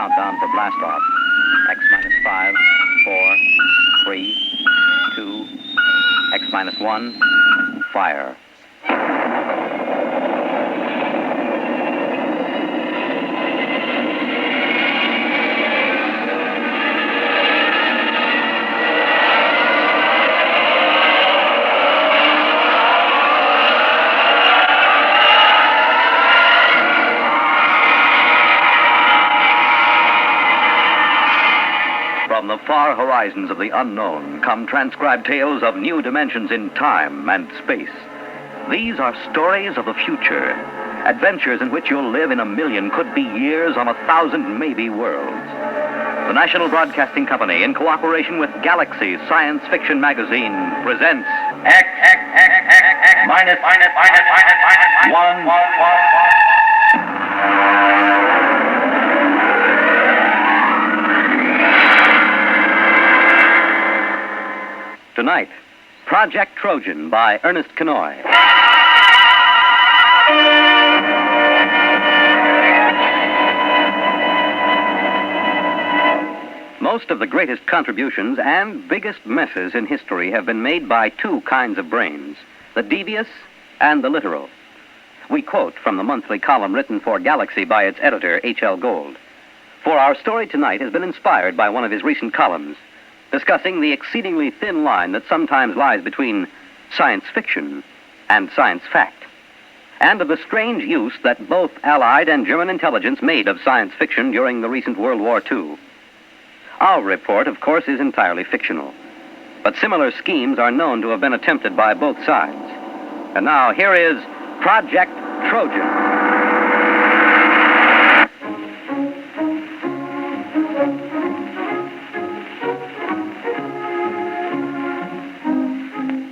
countdown for blast off. X minus 5, 4, 3, 2, X minus 1, fire. From the far horizons of the unknown come transcribed tales of new dimensions in time and space. These are stories of the future, adventures in which you'll live in a million, could be years, on 1,000 maybe worlds. The National Broadcasting Company, in cooperation with Galaxy Science Fiction Magazine, presents X minus 1. Tonight, Project Trojan by Ernest Kenoy. Most of the greatest contributions and biggest messes in history have been made by two kinds of brains, the devious and the literal. We quote from the monthly column written for Galaxy by its editor, H.L. Gold. For our story tonight has been inspired by one of his recent columns, discussing the exceedingly thin line that sometimes lies between science fiction and science fact, and of the strange use that both Allied and German intelligence made of science fiction during the recent World War II. Our report, of course, is entirely fictional, but similar schemes are known to have been attempted by both sides. And now, here is Project Trojan.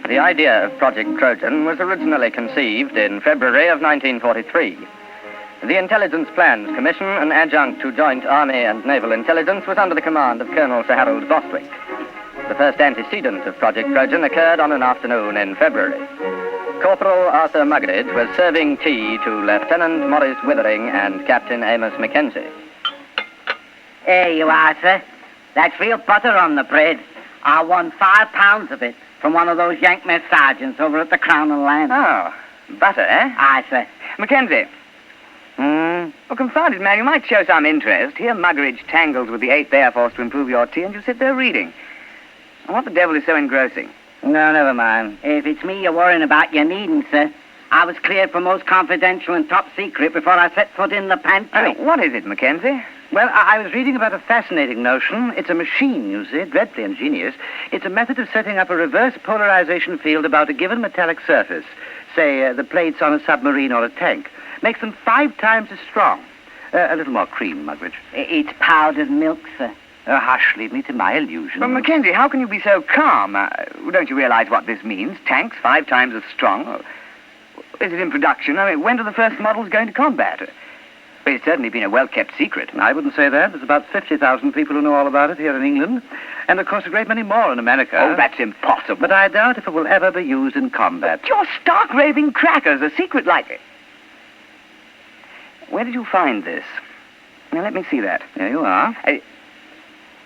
The idea of Project Trojan was originally conceived in February of 1943. The Intelligence Plans Commission, an adjunct to Joint Army and Naval Intelligence, was under the command of Colonel Sir Harold Bostwick. The first antecedent of Project Trojan occurred on an afternoon in February. Corporal Arthur Muggeridge was serving tea to Lieutenant Maurice Withering and Captain Amos Mackenzie. Here you are, sir. That's real butter on the bread. I won 5 pounds of it from one of those Yank mess sergeants over at the Crown and Land. Oh, butter, eh? Aye, sir. Mackenzie. Well, confounded man, you might show some interest. Here Muggeridge tangles with the 8th Air Force to improve your tea, and you sit there reading. What the devil is so engrossing? No, never mind. If it's me you're worrying about, you needn't, sir. I was cleared for most confidential and top secret before I set foot in the pantry. What is it, Mackenzie? Well, I was reading about a fascinating notion. It's a machine, you see, dreadfully ingenious. It's a method of setting up a reverse polarization field about a given metallic surface, say the plates on a submarine or a tank. Makes them 5 times as strong. A little more cream, Muggeridge. It's powdered milk, sir. Hush, leave me to my illusion. Well, Mackenzie, how can you be so calm? Don't you realize what this means? Tanks 5 times as strong? Is it in production? I mean, when do the first models go into combat? It's certainly been a well-kept secret. I wouldn't say that. There's about 50,000 people who know all about it here in England. And, of course, a great many more in America. Oh, that's impossible. But I doubt if it will ever be used in combat. But you're stark raving crackers, a secret like it. Where did you find this? Now, let me see that. There you are.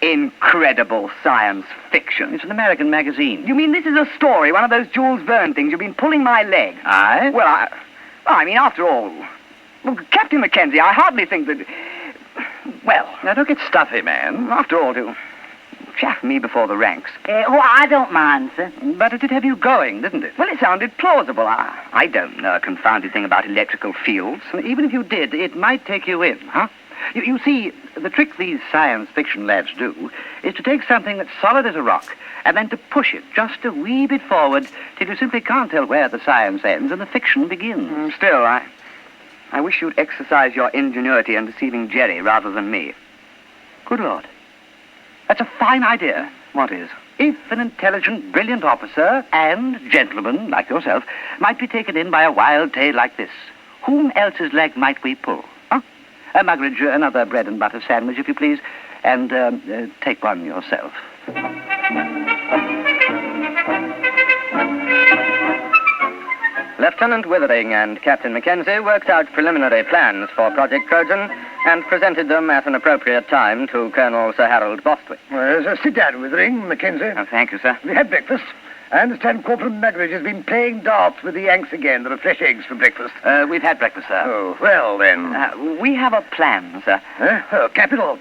Incredible science fiction. It's an American magazine. You mean this is a story, one of those Jules Verne things? You've been pulling my leg. Aye? Well, I mean, after all... Well, Captain Mackenzie, I hardly think that... Well... Now, don't get stuffy, man. After all, to chaff me before the ranks. I don't mind, sir. But it did have you going, didn't it? Well, it sounded plausible. I don't know a confounded thing about electrical fields. Even if you did, it might take you in, huh? You see, the trick these science fiction lads do is to take something that's solid as a rock and then to push it just a wee bit forward till you simply can't tell where the science ends and the fiction begins. Still, I wish you'd exercise your ingenuity in deceiving Jerry rather than me. Good Lord. That's a fine idea. What is? If an intelligent, brilliant officer and gentleman like yourself might be taken in by a wild tale like this, whom else's leg might we pull? Huh? Muggeridge, another bread and butter sandwich, if you please, and take one yourself. Lieutenant Withering and Captain Mackenzie worked out preliminary plans for Project Trojan and presented them at an appropriate time to Colonel Sir Harold Bostwick. Well, sit down, Withering, Mackenzie. Oh, thank you, sir. We had breakfast. I understand Corporal Muggeridge has been playing darts with the Yanks again. There are fresh eggs for breakfast. We've had breakfast, sir. Oh, well, then. We have a plan, sir. Oh, capital.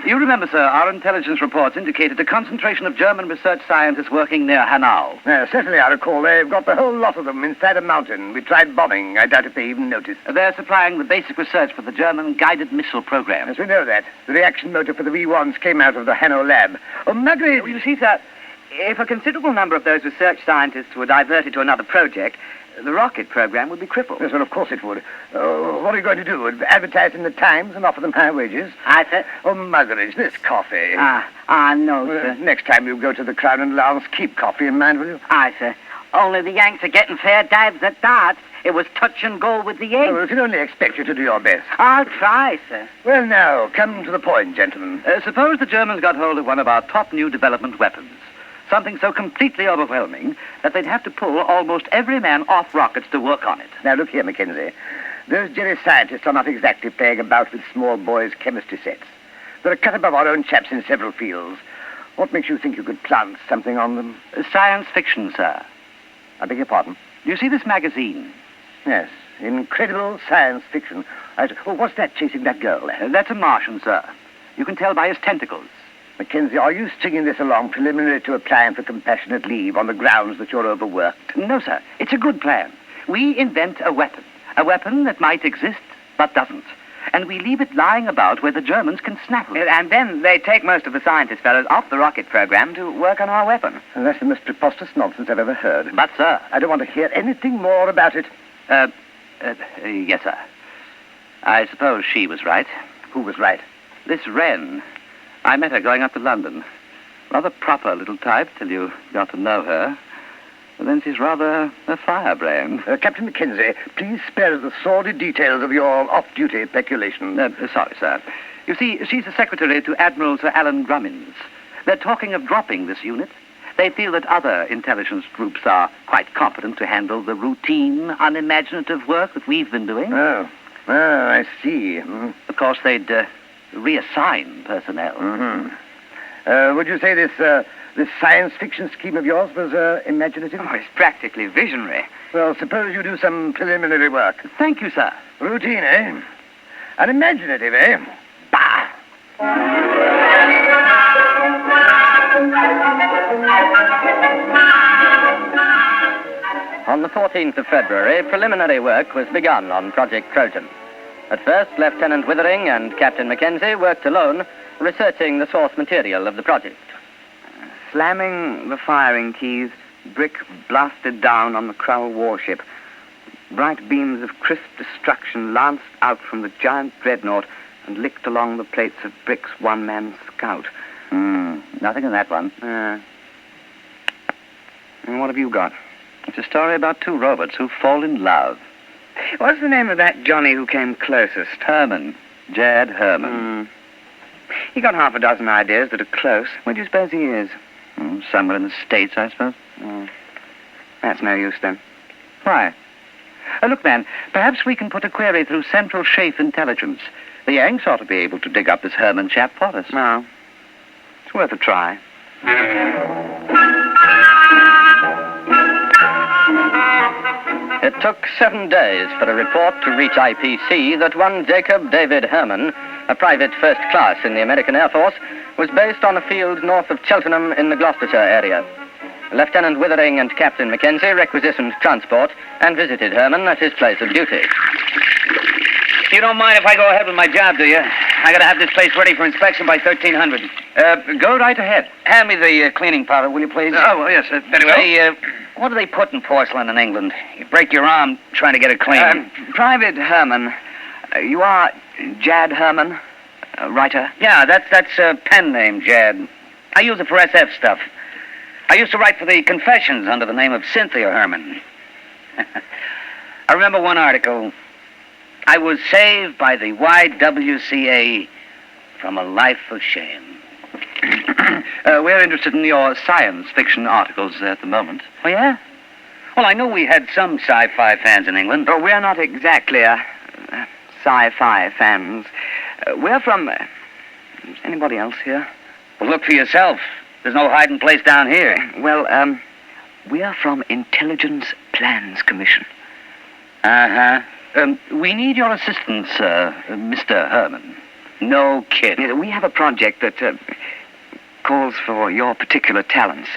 You remember, sir, our intelligence reports indicated a concentration of German research scientists working near Hanau. Certainly, I recall. They've got the whole lot of them inside a mountain. We tried bombing. I doubt if they even noticed. They're supplying the basic research for the German guided missile program. Yes, we know that. The reaction motor for the V1s came out of the Hanau lab. Oh, Muggeridge! You see, sir, if a considerable number of those research scientists were diverted to another project, the rocket program would be crippled. Yes, well, of course it would. What are you going to do? Advertise in the Times and offer them high wages? Aye, sir. Oh, Muggeridge, this coffee. No, sir. Next time you go to the Crown and Lance, keep coffee in mind, will you? Aye, sir. Only the Yanks are getting fair dives at darts. It was touch and go with the eggs. Oh, we can only expect you to do your best. I'll try, sir. Well, now, come to the point, gentlemen. Suppose the Germans got hold of one of our top new development weapons. Something so completely overwhelming that they'd have to pull almost every man off rockets to work on it. Now, look here, Mackenzie. Those Jerry scientists are not exactly playing about with small boys' chemistry sets. They're a cut above our own chaps in several fields. What makes you think you could plant something on them? Science fiction, sir. I beg your pardon? You see this magazine? Yes, incredible science fiction. What's that chasing that girl? That's a Martian, sir. You can tell by his tentacles. Mackenzie, are you stringing this along preliminary to applying for compassionate leave on the grounds that you're overworked? No, sir. It's a good plan. We invent a weapon that might exist but doesn't. And we leave it lying about where the Germans can snaffle it. And then they take most of the scientist fellows off the rocket program to work on our weapon. And that's the most preposterous nonsense I've ever heard. But, sir... I don't want to hear anything more about it. Yes, sir. I suppose she was right. Who was right? This Wren. I met her going up to London. Rather proper little type till you got to know her. But then she's rather a firebrand. Captain Mackenzie, please spare us the sordid details of your off-duty peculation. Sorry, sir. You see, she's the secretary to Admiral Sir Alan Grummins. They're talking of dropping this unit. They feel that other intelligence groups are quite competent to handle the routine, unimaginative work that we've been doing. Oh, I see. Of course, they'd reassign personnel. Mm-hmm. Would you say this science fiction scheme of yours was imaginative? Oh, it's practically visionary. Well, suppose you do some preliminary work. Thank you, sir. Routine, eh? Unimaginative, eh? Bah! On the 14th of February, preliminary work was begun on Project Trojan. At first, Lieutenant Withering and Captain Mackenzie worked alone, researching the source material of the project. Slamming the firing keys, brick blasted down on the Krull warship. Bright beams of crisp destruction lanced out from the giant dreadnought and licked along the plates of Brick's one-man scout. Nothing in that one. And what have you got? It's a story about two robots who fall in love. What's the name of that Johnny who came closest? Herman. Jad Herman. He got half a dozen ideas that are close. Where do you suppose he is? Somewhere in the States, I suppose. That's no use, then. Why? Look, man, perhaps we can put a query through Central Chafe Intelligence. The Yanks ought to be able to dig up this Herman chap for us. No. It's worth a try. It took 7 days for a report to reach IPC that one Jacob David Herman, a private first class in the American Air Force, was based on a field north of Cheltenham in the Gloucestershire area. Lieutenant Withering and Captain Mackenzie requisitioned transport and visited Herman at his place of duty. You don't mind if I go ahead with my job, do you? I gotta have this place ready for inspection by 1300. Go right ahead. Hand me the cleaning powder, will you, please? Oh, yes, very well. Hey, what do they put in porcelain in England? You break your arm trying to get it clean. Private Herman. You are Jad Herman, writer? Yeah, that's a pen name, Jad. I use it for SF stuff. I used to write for the Confessions under the name of Cynthia Herman. I remember one article. I was saved by the YWCA from a life of shame. We're interested in your science fiction articles at the moment. Oh, yeah? Well, I know we had some sci-fi fans in England, but we're not exactly sci-fi fans. We're from... is anybody else here? Well, look for yourself. There's no hiding place down here. Well, we are from Intelligence Plans Commission. Uh-huh. We need your assistance, Mr. Herman. No kidding. We have a project that calls for your particular talents.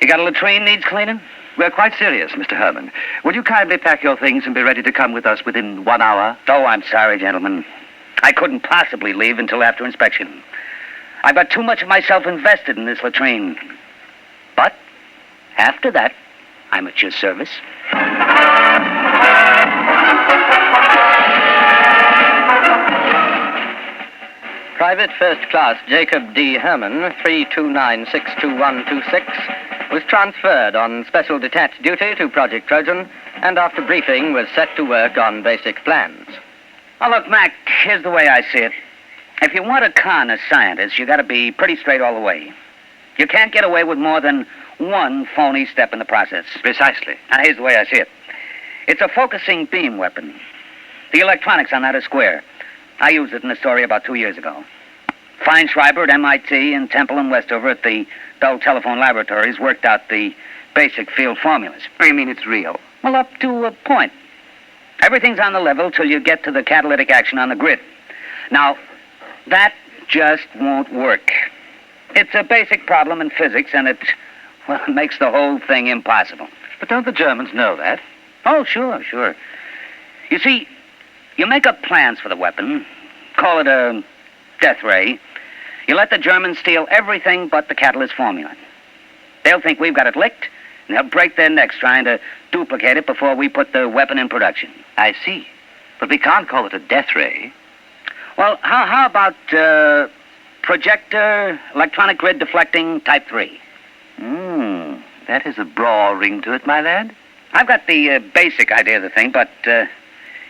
You got a latrine needs cleaning? We're quite serious, Mr. Herman. Will you kindly pack your things and be ready to come with us within 1 hour? Oh, I'm sorry, gentlemen. I couldn't possibly leave until after inspection. I've got too much of myself invested in this latrine. But after that, I'm at your service. Private First Class Jacob D. Herman, 329-62126, was transferred on special detached duty to Project Trojan, and after briefing was set to work on basic plans. Oh, look, Mac, here's the way I see it. If you want to con a scientist, you got to be pretty straight all the way. You can't get away with more than one phony step in the process. Precisely. Now, here's the way I see it. It's a focusing beam weapon. The electronics on that is square. I used it in a story about 2 years ago. Feinschreiber at MIT and Temple and Westover at the Bell Telephone Laboratories worked out the basic field formulas. What do you mean it's real? Well, up to a point. Everything's on the level till you get to the catalytic action on the grid. Now, that just won't work. It's a basic problem in physics, and it makes the whole thing impossible. But don't the Germans know that? Oh, sure. You see, you make up plans for the weapon, call it a death ray. You let the Germans steal everything but the catalyst formula. They'll think we've got it licked, and they'll break their necks trying to duplicate it before we put the weapon in production. I see. But we can't call it a death ray. Well, how about projector, electronic grid deflecting, type 3? That has a broad ring to it, my lad. I've got the basic idea of the thing, but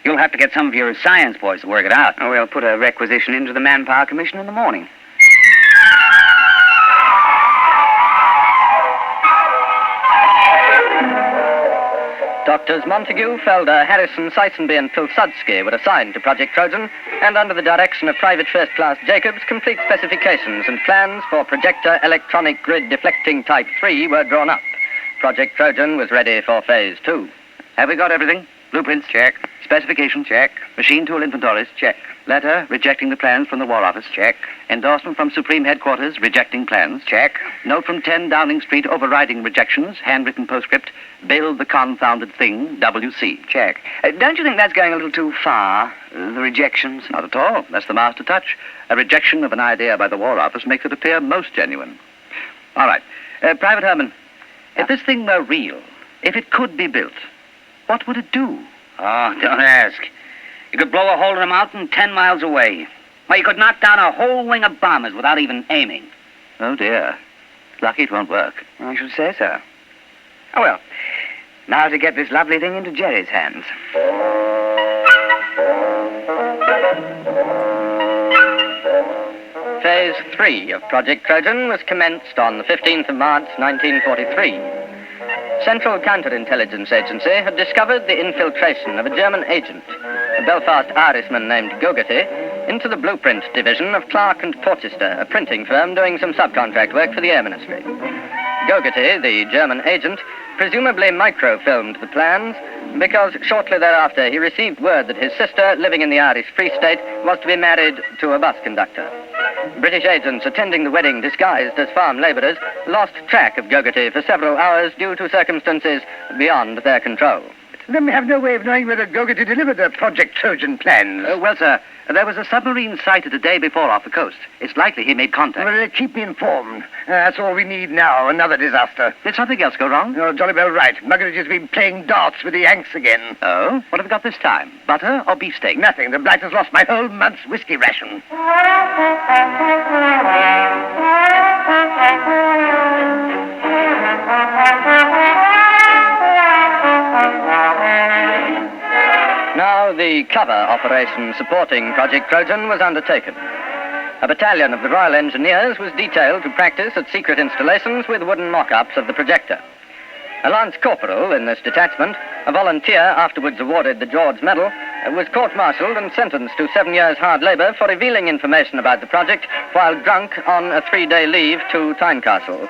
you'll have to get some of your science boys to work it out. Oh, we'll put a requisition into the Manpower Commission in the morning. Doctors Montague, Felder, Harrison, Seisenby, and Pilsudski were assigned to Project Trojan, and under the direction of Private First Class Jacobs, complete specifications and plans for projector electronic grid deflecting Type 3 were drawn up. Project Trojan was ready for Phase 2. Have we got everything? Blueprints? Check. Specification? Check. Machine tool inventories? Check. Letter rejecting the plans from the War Office? Check. Endorsement from Supreme Headquarters rejecting plans? Check. Note from 10 Downing Street overriding rejections, handwritten postscript, build the confounded thing, WC? Check. Don't you think that's going a little too far, the rejections? Not at all. That's the master touch. A rejection of an idea by the War Office makes it appear most genuine. All right. Private Herman, if this thing were real, if it could be built, what would it do? Oh, don't ask. You could blow a hole in a mountain 10 miles away. Or you could knock down a whole wing of bombers without even aiming. Oh, dear. Lucky it won't work. I should say so. Oh, well. Now to get this lovely thing into Jerry's hands. Phase 3 of Project Trojan was commenced on the 15th of March, 1943. Central Counterintelligence Agency had discovered the infiltration of a German agent, a Belfast Irishman named Gogarty, into the blueprint division of Clark and Porchester, a printing firm doing some subcontract work for the Air Ministry. Gogarty, the German agent, presumably microfilmed the plans because shortly thereafter he received word that his sister, living in the Irish Free State, was to be married to a bus conductor. British agents attending the wedding disguised as farm laborers lost track of Gogarty for several hours due to circumstances beyond their control. Then we have no way of knowing whether Gogarty delivered the Project Trojan plans. Well, sir, there was a submarine sighted a day before off the coast. It's likely he made contact. Well, keep me informed. That's all we need now, another disaster. Did something else go wrong? You're jolly well right. Muggeridge has been playing darts with the Yanks again. Oh? What have we got this time? Butter or beefsteak? Nothing. The blight has lost my whole month's whiskey ration. Now the cover operation supporting Project Trojan was undertaken. A battalion of the Royal Engineers was detailed to practice at secret installations with wooden mock-ups of the projector. A lance corporal in this detachment, a volunteer afterwards awarded the George Medal, was court-martialed and sentenced to 7 years hard labor for revealing information about the project while drunk on a 3-day leave to Tynecastle.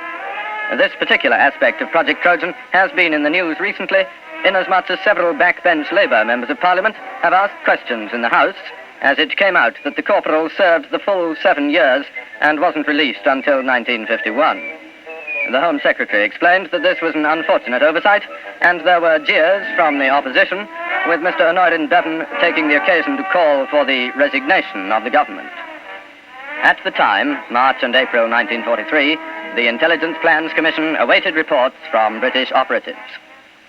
This particular aspect of Project Trojan has been in the news recently, inasmuch as several backbench Labour members of Parliament have asked questions in the House, as it came out that the corporal served the full 7 years and wasn't released until 1951. The Home Secretary explained that this was an unfortunate oversight, and there were jeers from the opposition, with Mr. Honorin Bevan taking the occasion to call for the resignation of the government. At the time, March and April 1943, the Intelligence Plans Commission awaited reports from British operatives.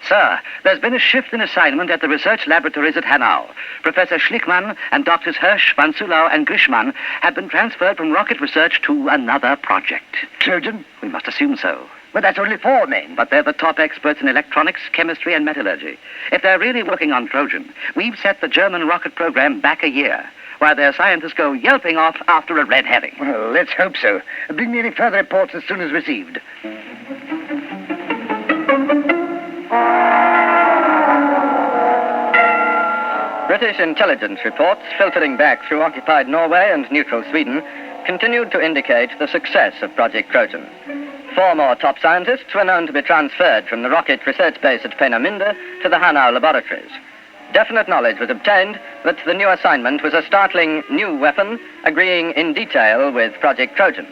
Sir, there's been a shift in assignment at the research laboratories at Hanau. Professor Schlickmann and Doctors Hirsch, Van Sulau, and Grishman have been transferred from rocket research to another project. Trojan? We must assume so. But that's only 4 men. But they're the top experts in electronics, chemistry, and metallurgy. If they're really working on Trojan, we've set the German rocket program back a year, while their scientists go yelping off after a red herring. Well, let's hope so. Bring me any further reports as soon as received. British intelligence reports filtering back through occupied Norway and neutral Sweden continued to indicate the success of Project Trojan. 4 more top scientists were known to be transferred from the rocket research base at Peenemünde to the Hanau laboratories. Definite knowledge was obtained that the new assignment was a startling new weapon, agreeing in detail with Project Trojan.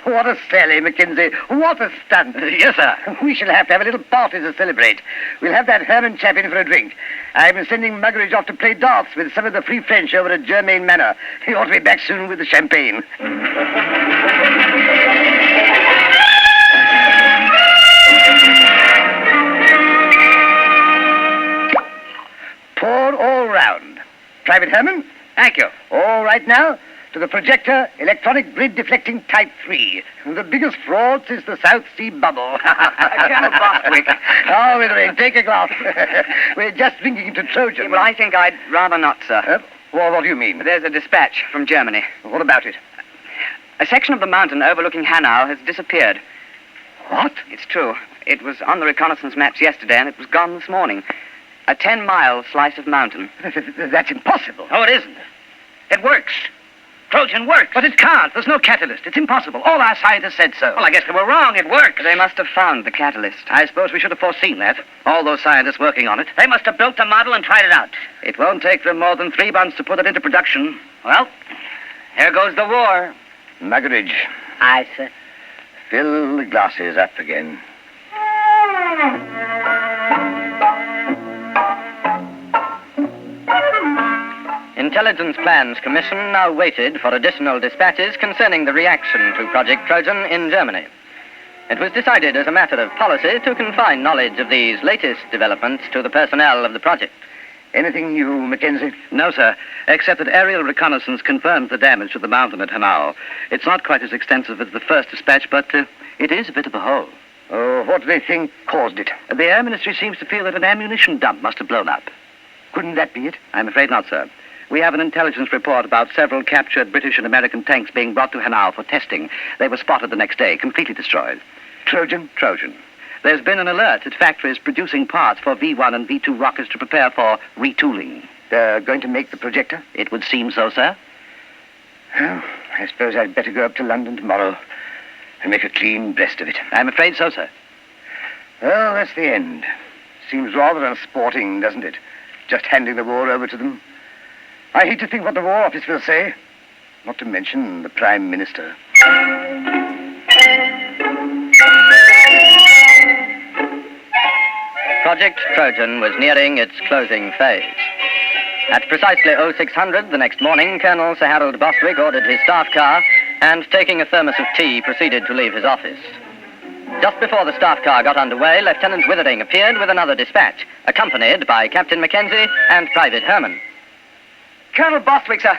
What a sally, Mackenzie. What a stunt. Yes, sir. We shall have to have a little party to celebrate. We'll have that Herman chap in for a drink. I've been sending Muggeridge off to play darts with some of the Free French over at Germain Manor. He ought to be back soon with the champagne. Pour all round. Private Herman? Thank you. All right now, to the projector, electronic grid deflecting type 3. The biggest fraud since the South Sea bubble. Colonel Bostwick. Oh, Withering, take a glass. We're just drinking to Trojan. Well, I think I'd rather not, sir. Well, what do you mean? There's a dispatch from Germany. What about it? A section of the mountain overlooking Hanau has disappeared. What? It's true. It was on the reconnaissance maps yesterday, and it was gone this morning. A 10-mile slice of mountain. That's impossible. No, it isn't. It works. Trojan works. But it can't. There's no catalyst. It's impossible. All our scientists said so. Well, I guess they were wrong. It works. They must have found the catalyst. I suppose we should have foreseen that. All those scientists working on it. They must have built the model and tried it out. It won't take them more than 3 months to put it into production. Well, here goes the war. Muggeridge, Aye, sir. fill the glasses up again. Intelligence Plans Commission now waited for additional dispatches concerning the reaction to Project Trojan in Germany. It was decided as a matter of policy to confine knowledge of these latest developments to the personnel of the project. Anything new, Mackenzie? No, sir, except that aerial reconnaissance confirmed the damage to the mountain at Hanau. It's not quite as extensive as the first dispatch, but it is a bit of a hole. Oh, what do they think caused it? The Air Ministry seems to feel that an ammunition dump must have blown up. Couldn't that be it? I'm afraid not, sir. We have an intelligence report about several captured British and American tanks being brought to Hanau for testing. They were spotted the next day, completely destroyed. Trojan? Trojan. There's been an alert at factories producing parts for V1 and V2 rockets to prepare for retooling. They're going to make the projector? It would seem so, sir. Well, I suppose I'd better go up to London tomorrow and make a clean breast of it. I'm afraid so, sir. Well, that's the end. Seems rather unsporting, doesn't it? Just handing the war over to them. I hate to think what the War Office will say, not to mention the Prime Minister. Project Trojan was nearing its closing phase. At precisely 0600 the next morning, Colonel Sir Harold Bostwick ordered his staff car and, taking a thermos of tea, proceeded to leave his office. Just before the staff car got underway, Lieutenant Withering appeared with another dispatch, accompanied by Captain Mackenzie and Private Herman. Colonel Bostwick, sir.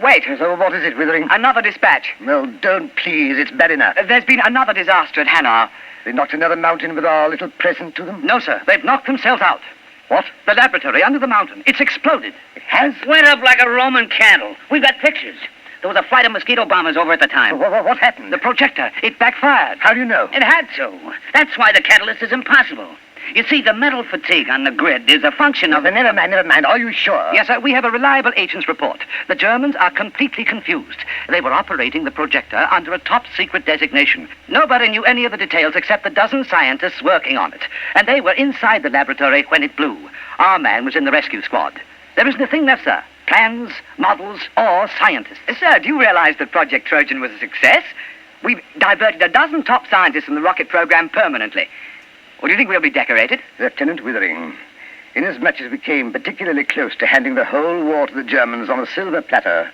Wait. So what is it, Withering? Another dispatch. Well, don't please. It's bad enough. There's been another disaster at Hanau. They knocked another mountain with our little present to them? No, sir. They've knocked themselves out. What? The laboratory under the mountain. It's exploded. It has? Went up like a Roman candle. We've got pictures. There was a flight of mosquito bombers over at the time. What happened? The projector. It backfired. How do you know? It had to. That's why the catalyst is impossible. You see, the metal fatigue on the grid is a function of... Never mind. Are you sure? Yes, sir. We have a reliable agent's report. The Germans are completely confused. They were operating the projector under a top-secret designation. Nobody knew any of the details except the dozen scientists working on it. And they were inside the laboratory when it blew. Our man was in the rescue squad. There isn't a thing left, sir. Plans, models, or scientists. Sir, do you realize that Project Trojan was a success? We've diverted a dozen top scientists from the rocket program permanently. Or do you think we'll be decorated? Lieutenant Withering, inasmuch as we came particularly close to handing the whole war to the Germans on a silver platter,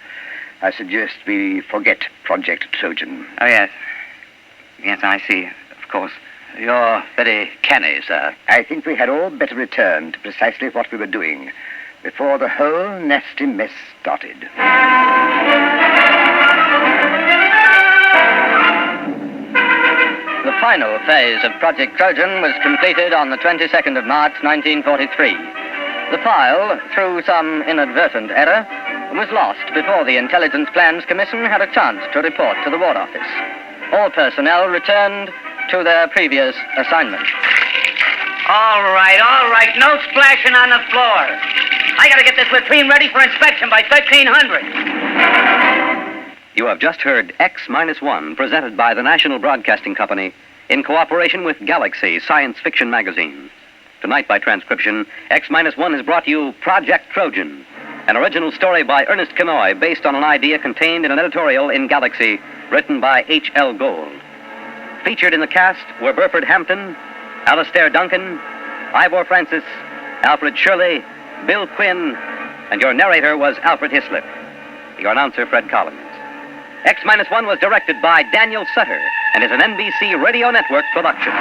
I suggest we forget Project Trojan. Oh, yes. Yes, I see. Of course. You're very canny, sir. I think we had all better return to precisely what we were doing before the whole nasty mess started. The final phase of Project Trojan was completed on the 22nd of March, 1943. The file, through some inadvertent error, was lost before the Intelligence Plans Commission had a chance to report to the War Office. All personnel returned to their previous assignment. All right. No splashing on the floor. I gotta get this latrine ready for inspection by 1300. You have just heard X-1, presented by the National Broadcasting Company in cooperation with Galaxy Science Fiction Magazine. Tonight, by transcription, X-1 has brought you Project Trojan, an original story by Ernest Kenoy based on an idea contained in an editorial in Galaxy written by H.L. Gold. Featured in the cast were Burford Hampton, Alastair Duncan, Ivor Francis, Alfred Shirley, Bill Quinn, and your narrator was Alfred Hislop. Your announcer, Fred Collins. X-1 was directed by Daniel Sutter and is an NBC Radio Network production.